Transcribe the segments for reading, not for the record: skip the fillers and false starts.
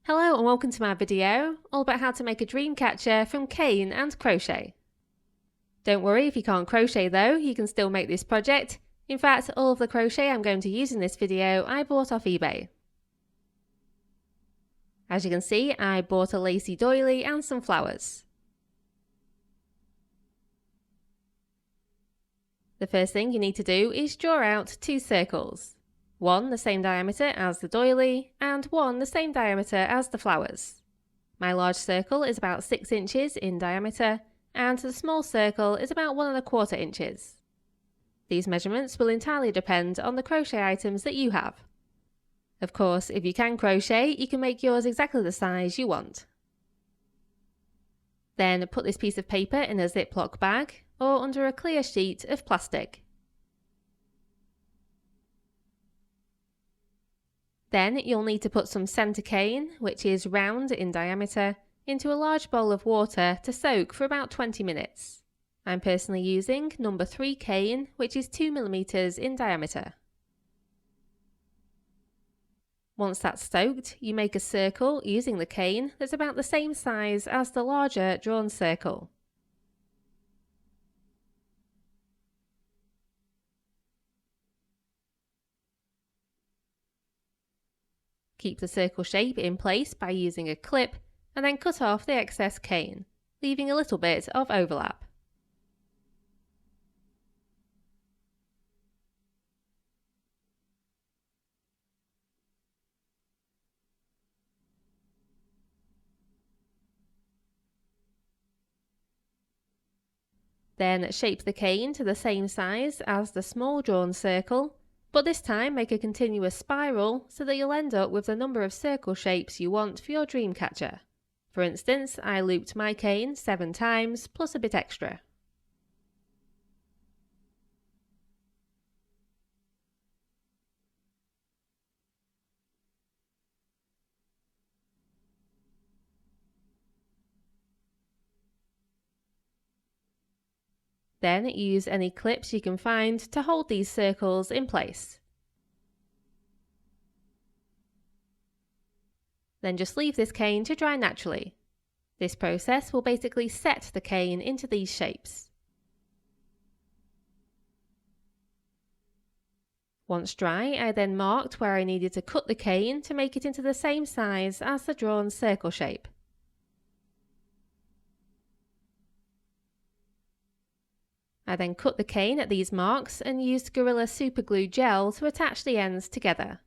Hello and welcome to my video, all about how to make a dream catcher from cane and crochet. Don't worry if you can't crochet though, you can still make this project. In fact, all of the crochet I'm going to use in this video I bought off eBay. As you can see, I bought a lacy doily and some flowers. The first thing you need to do is draw out two circles. One the same diameter as the doily, and one the same diameter as the flowers. My large circle is about 6 inches in diameter, and the small circle is about 1¼ inches. These measurements will entirely depend on the crochet items that you have. Of course, if you can crochet, you can make yours exactly the size you want. Then put this piece of paper in a Ziploc bag or under a clear sheet of plastic. Then you'll need to put some centre cane, which is round in diameter, into a large bowl of water to soak for about 20 minutes. I'm personally using number 3 cane, which is 2mm in diameter. Once that's soaked, you make a circle using the cane that's about the same size as the larger drawn circle. Keep the circle shape in place by using a clip and then cut off the excess cane, leaving a little bit of overlap. Then shape the cane to the same size as the small drawn circle, but this time make a continuous spiral so that you'll end up with the number of circle shapes you want for your dream catcher. For instance, I looped my cane 7 times plus a bit extra. Then use any clips you can find to hold these circles in place. Then just leave this cane to dry naturally. This process will basically set the cane into these shapes. Once dry, I then marked where I needed to cut the cane to make it into the same size as the drawn circle shape. I then cut the cane at these marks and used Gorilla Super Glue gel to attach the ends together.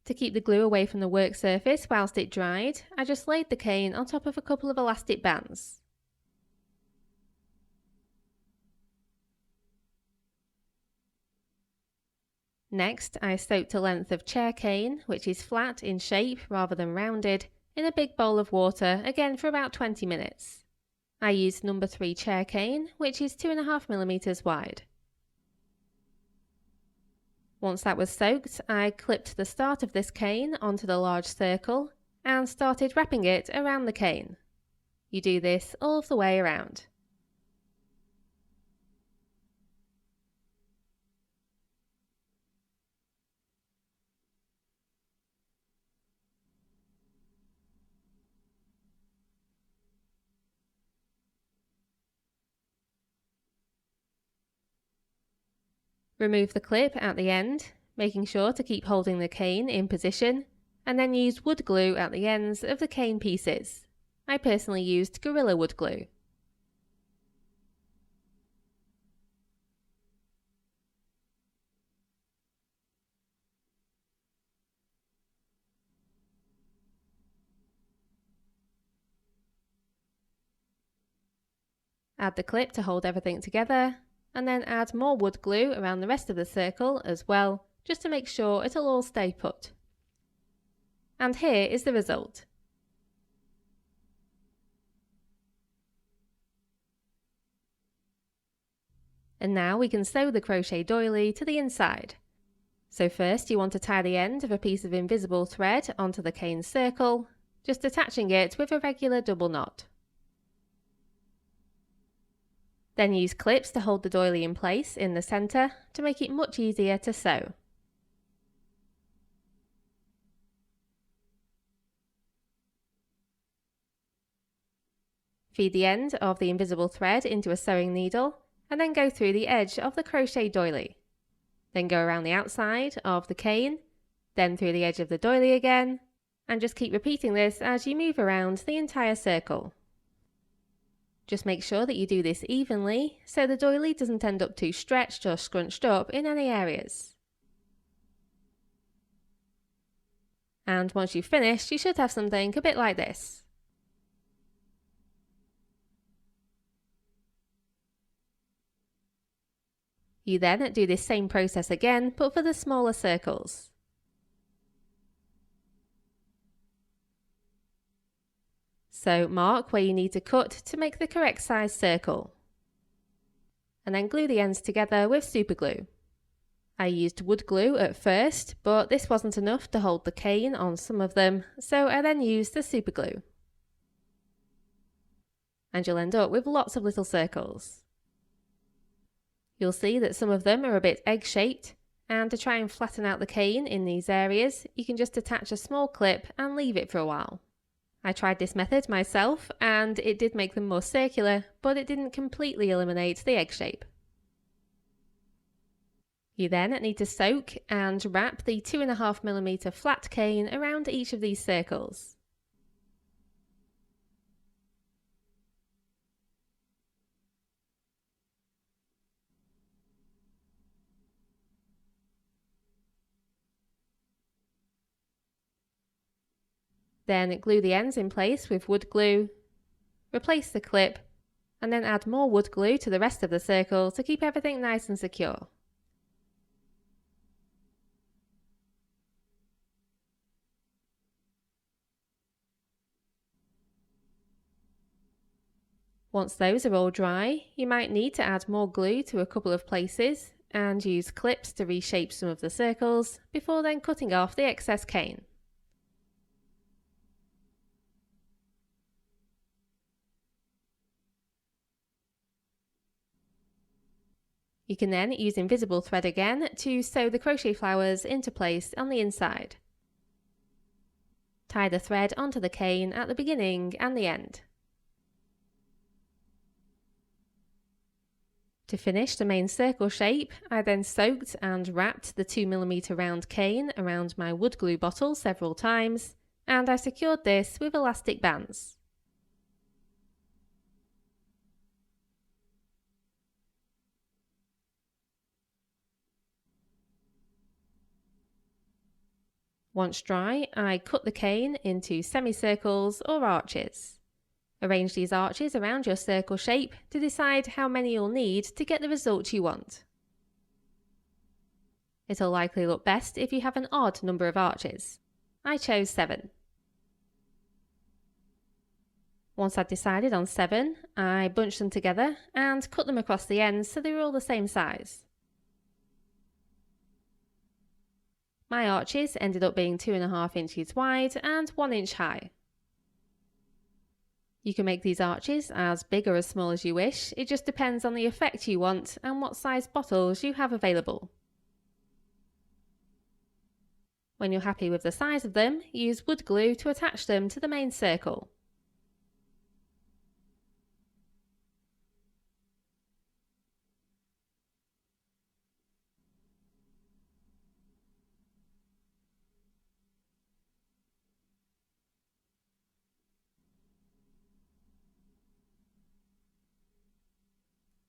To keep the glue away from the work surface whilst it dried, I just laid the cane on top of a couple of elastic bands. Next, I soaked a length of chair cane, which is flat in shape rather than rounded, in a big bowl of water, again for about 20 minutes. I used number 3 chair cane, which is 2½ mm wide. Once that was soaked, I clipped the start of this cane onto the large circle and started wrapping it around the cane. You do this all of the way around. Remove the clip at the end, making sure to keep holding the cane in position, and then use wood glue at the ends of the cane pieces. I personally used Gorilla wood glue. Add the clip to hold everything together, and then add more wood glue around the rest of the circle as well, just to make sure it'll all stay put. And here is the result. And now we can sew the crochet doily to the inside. So first you want to tie the end of a piece of invisible thread onto the cane circle, just attaching it with a regular double knot. Then use clips to hold the doily in place in the centre to make it much easier to sew. Feed the end of the invisible thread into a sewing needle and then go through the edge of the crochet doily. Then go around the outside of the cane, then through the edge of the doily again, and just keep repeating this as you move around the entire circle. Just make sure that you do this evenly so the doily doesn't end up too stretched or scrunched up in any areas. And once you've finished, you should have something a bit like this. You then do this same process again, but for the smaller circles. So mark where you need to cut to make the correct size circle. And then glue the ends together with super glue. I used wood glue at first, but this wasn't enough to hold the cane on some of them, so I then used the super glue. And you'll end up with lots of little circles. You'll see that some of them are a bit egg-shaped, and to try and flatten out the cane in these areas, you can just attach a small clip and leave it for a while. I tried this method myself, and it did make them more circular, but it didn't completely eliminate the egg shape. You then need to soak and wrap the 2.5mm flat cane around each of these circles. Then glue the ends in place with wood glue, replace the clip, and then add more wood glue to the rest of the circle to keep everything nice and secure. Once those are all dry, you might need to add more glue to a couple of places and use clips to reshape some of the circles before then cutting off the excess cane. You can then use invisible thread again to sew the crochet flowers into place on the inside. Tie the thread onto the cane at the beginning and the end. To finish the main circle shape, I then soaked and wrapped the 2mm round cane around my wood glue bottle several times, and I secured this with elastic bands. Once dry, I cut the cane into semicircles or arches. Arrange these arches around your circle shape to decide how many you'll need to get the result you want. It'll likely look best if you have an odd number of arches. I chose 7. Once I'd decided on 7, I bunched them together and cut them across the ends so they were all the same size. My arches ended up being 2.5 inches wide and 1 inch high. You can make these arches as big or as small as you wish, it just depends on the effect you want and what size bottles you have available. When you're happy with the size of them, use wood glue to attach them to the main circle.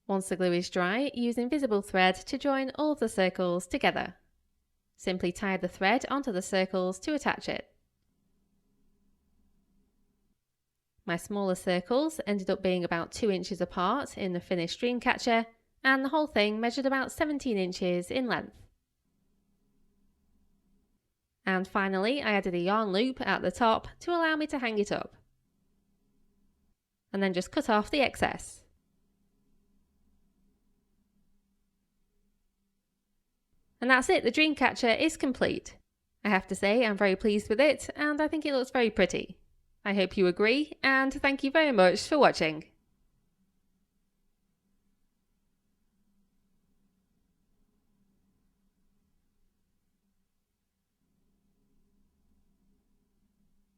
Once the glue is dry, use invisible thread to join all of the circles together. Simply tie the thread onto the circles to attach it. My smaller circles ended up being about 2 inches apart in the finished dreamcatcher, and the whole thing measured about 17 inches in length. And finally, I added a yarn loop at the top to allow me to hang it up. And then just cut off the excess. And that's it, the dreamcatcher is complete. I have to say I'm very pleased with it and I think it looks very pretty. I hope you agree and thank you very much for watching.